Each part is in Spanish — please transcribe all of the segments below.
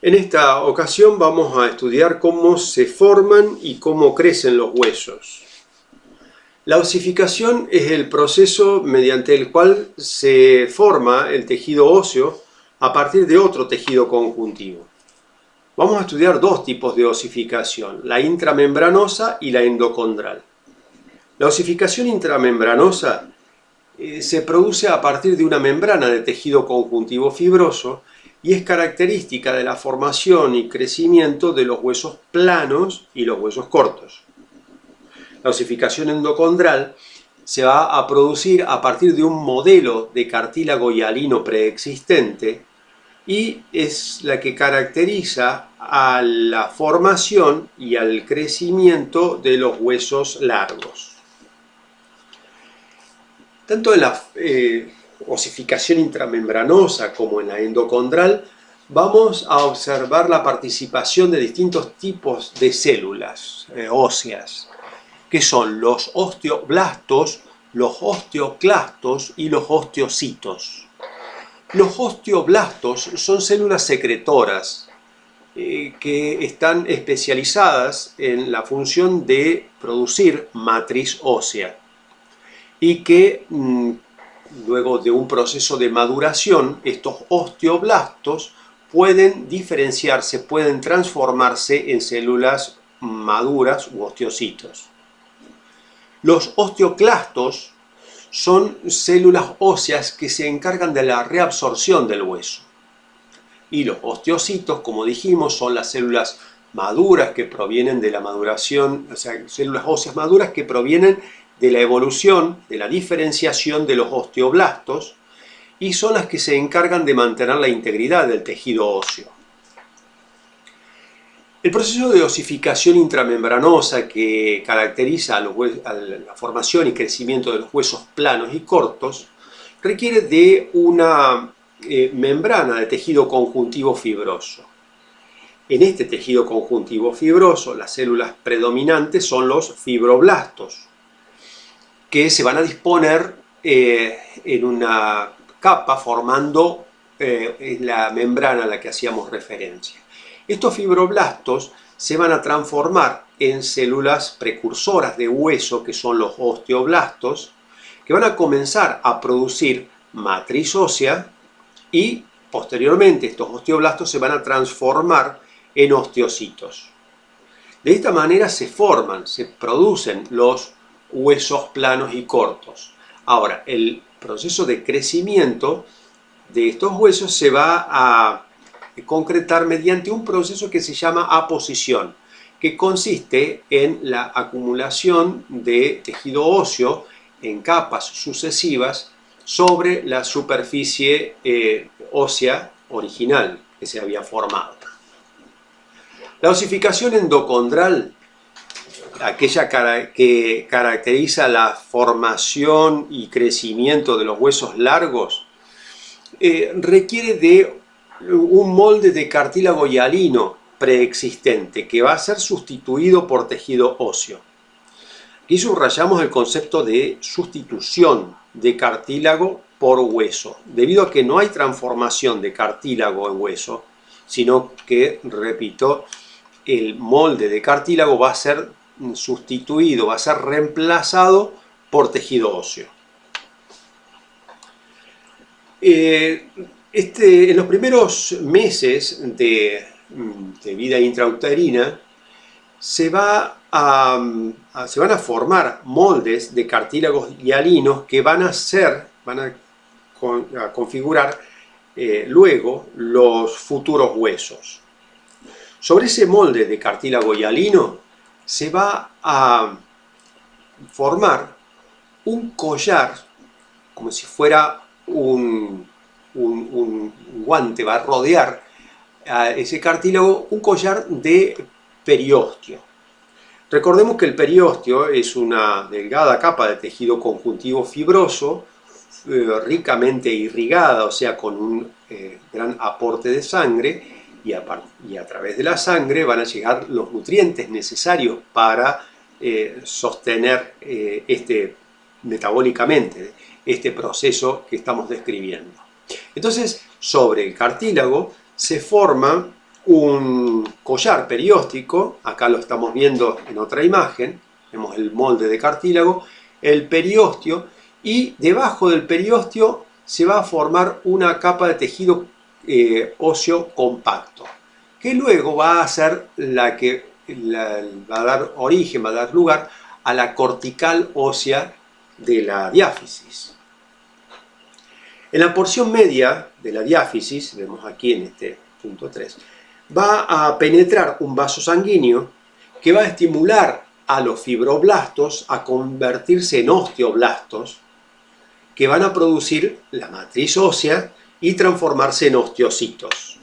En esta ocasión vamos a estudiar cómo se forman y cómo crecen los huesos. La osificación es el proceso mediante el cual se forma el tejido óseo a partir de otro tejido conjuntivo. Vamos a estudiar dos tipos de osificación, la intramembranosa y la endocondral. La osificación intramembranosa se produce a partir de una membrana de tejido conjuntivo fibroso y es característica de la formación y crecimiento de los huesos planos y los huesos cortos. La osificación endocondral se va a producir a partir de un modelo de cartílago hialino preexistente y es la que caracteriza a la formación y al crecimiento de los huesos largos. Tanto en la osificación intramembranosa como en la endocondral vamos a observar la participación de distintos tipos de células óseas, que son los osteoblastos, los osteoclastos y los osteocitos. Los osteoblastos son células secretoras que están especializadas en la función de producir matriz ósea y que luego de un proceso de maduración, estos osteoblastos pueden diferenciarse, pueden transformarse en células maduras u osteocitos. Los osteoclastos son células óseas que se encargan de la reabsorción del hueso. Y los osteocitos, como dijimos, son las células maduras que provienen de la maduración, o sea, células óseas maduras que provienen de la evolución, de la diferenciación de los osteoblastos, y son las que se encargan de mantener la integridad del tejido óseo. El proceso de osificación intramembranosa que caracteriza a la formación y crecimiento de los huesos planos y cortos requiere de una membrana de tejido conjuntivo fibroso. En este tejido conjuntivo fibroso, las células predominantes son los fibroblastos, que se van a disponer en una capa formando la membrana a la que hacíamos referencia. Estos fibroblastos se van a transformar en células precursoras de hueso, que son los osteoblastos, que van a comenzar a producir matriz ósea y posteriormente estos osteoblastos se van a transformar en osteocitos. De esta manera se producen los huesos planos y cortos. Ahora, el proceso de crecimiento de estos huesos se va a concretar mediante un proceso que se llama aposición, que consiste en la acumulación de tejido óseo en capas sucesivas sobre la superficie ósea original que se había formado. La osificación endocondral, aquella que caracteriza la formación y crecimiento de los huesos largos, requiere de un molde de cartílago hialino preexistente que va a ser sustituido por tejido óseo. Aquí subrayamos el concepto de sustitución de cartílago por hueso, debido a que no hay transformación de cartílago en hueso, sino que, repito, el molde de cartílago va a ser sustituido, va a ser reemplazado por tejido óseo. En los primeros meses de vida intrauterina se van a formar moldes de cartílagos hialinos que van a configurar luego los futuros huesos. Sobre ese molde de cartílago hialino se va a formar un collar, como si fuera un guante, va a rodear a ese cartílago un collar de periósteo. Recordemos que el periósteo es una delgada capa de tejido conjuntivo fibroso, ricamente irrigada, o sea, con un gran aporte de sangre, y a través de la sangre van a llegar los nutrientes necesarios para sostener metabólicamente este proceso que estamos describiendo. Entonces, sobre el cartílago se forma un collar perióstico, acá lo estamos viendo en otra imagen, vemos el molde de cartílago, el periósteo, y debajo del periósteo se va a formar una capa de tejido óseo compacto, que luego va a ser la que va a dar origen, va a dar lugar a la cortical ósea de la diáfisis. En la porción media de la diáfisis, vemos aquí en este punto 3, va a penetrar un vaso sanguíneo que va a estimular a los fibroblastos a convertirse en osteoblastos, que van a producir la matriz ósea y transformarse en osteocitos.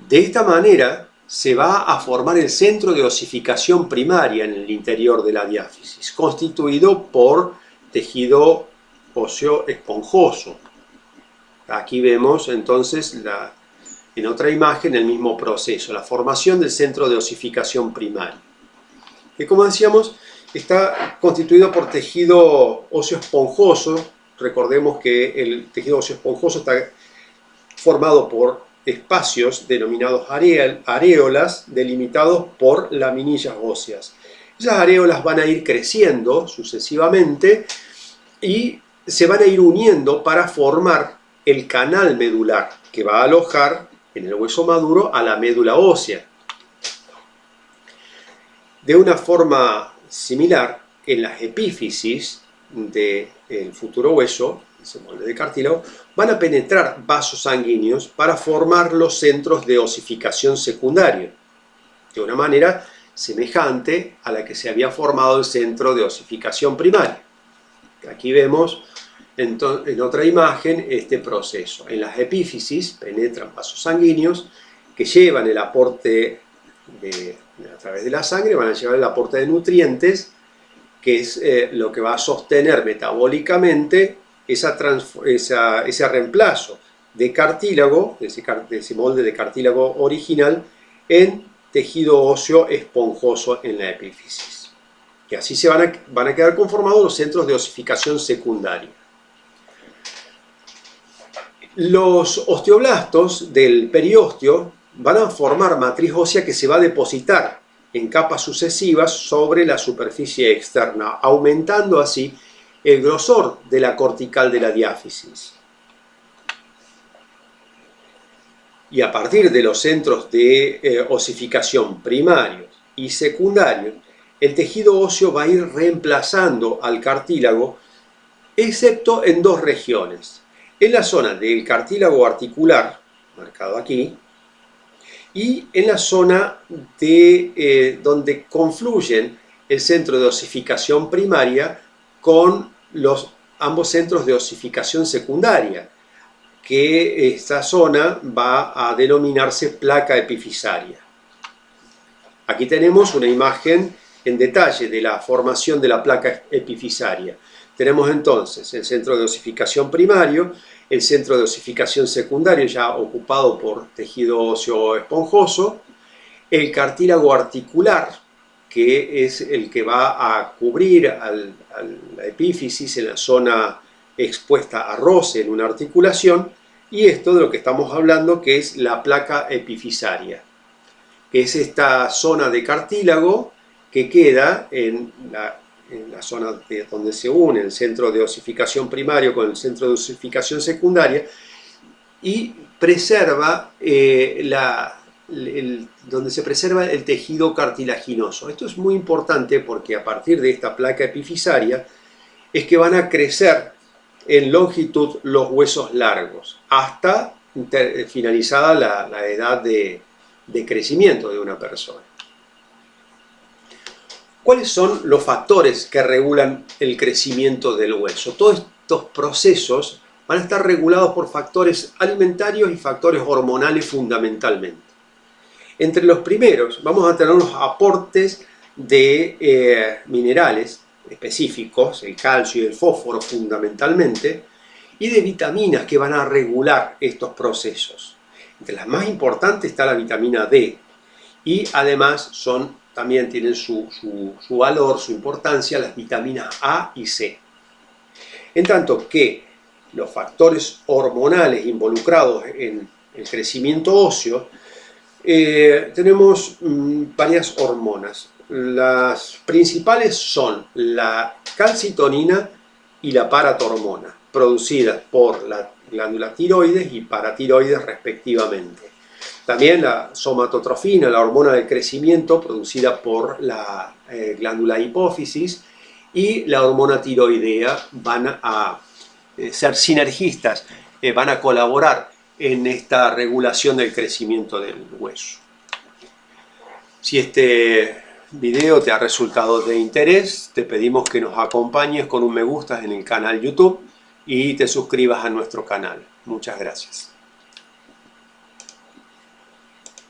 De esta manera se va a formar el centro de osificación primaria en el interior de la diáfisis, constituido por tejido óseo esponjoso. Aquí vemos entonces en otra imagen el mismo proceso, la formación del centro de osificación primaria, que, como decíamos, está constituido por tejido óseo esponjoso. Recordemos que el tejido óseo esponjoso está formado por espacios denominados areolas, delimitados por laminillas óseas. Esas areolas van a ir creciendo sucesivamente y se van a ir uniendo para formar el canal medular, que va a alojar en el hueso maduro a la médula ósea. De una forma similar, en las epífisis del futuro hueso, ese molde de cartílago, van a penetrar vasos sanguíneos para formar los centros de osificación secundaria, de una manera semejante a la que se había formado el centro de osificación primaria. Aquí vemos en otra imagen este proceso. En las epífisis penetran vasos sanguíneos que llevan el aporte a través de la sangre, van a llevar el aporte de nutrientes, que es lo que va a sostener metabólicamente ese reemplazo de cartílago, de ese molde de cartílago original, en tejido óseo esponjoso en la epífisis. Y así van a quedar conformados los centros de osificación secundaria. Los osteoblastos del periósteo van a formar matriz ósea que se va a depositar en capas sucesivas sobre la superficie externa, aumentando así el grosor de la cortical de la diáfisis. Y a partir de los centros de osificación primarios y secundarios, el tejido óseo va a ir reemplazando al cartílago, excepto en dos regiones. En la zona del cartílago articular, marcado aquí, y en la zona donde confluyen el centro de osificación primaria con ambos centros de osificación secundaria, que esta zona va a denominarse placa epifisaria. Aquí tenemos una imagen en detalle de la formación de la placa epifisaria. Tenemos entonces el centro de osificación primario, el centro de osificación secundario ya ocupado por tejido óseo esponjoso, el cartílago articular, que es el que va a cubrir a la epífisis en la zona expuesta a roce en una articulación, y esto de lo que estamos hablando, que es la placa epifisaria, que es esta zona de cartílago que queda en la zona donde se une el centro de osificación primario con el centro de osificación secundaria, y preserva donde se preserva el tejido cartilaginoso. Esto es muy importante porque a partir de esta placa epifisaria es que van a crecer en longitud los huesos largos hasta finalizada la edad de crecimiento de una persona. ¿Cuáles son los factores que regulan el crecimiento del hueso? Todos estos procesos van a estar regulados por factores alimentarios y factores hormonales fundamentalmente. Entre los primeros vamos a tener los aportes de minerales específicos, el calcio y el fósforo fundamentalmente, y de vitaminas que van a regular estos procesos. Entre las más importantes está la vitamina D, y además también tienen su valor, su importancia, las vitaminas A y C. En tanto que los factores hormonales involucrados en el crecimiento óseo, tenemos varias hormonas. Las principales son la calcitonina y la paratormona, producidas por la glándula tiroides y paratiroides respectivamente. También la somatotrofina, la hormona del crecimiento, producida por la glándula hipófisis, y la hormona tiroidea van a ser sinergistas, van a colaborar en esta regulación del crecimiento del hueso. Si este video te ha resultado de interés, te pedimos que nos acompañes con un me gusta en el canal YouTube y te suscribas a nuestro canal. Muchas gracias.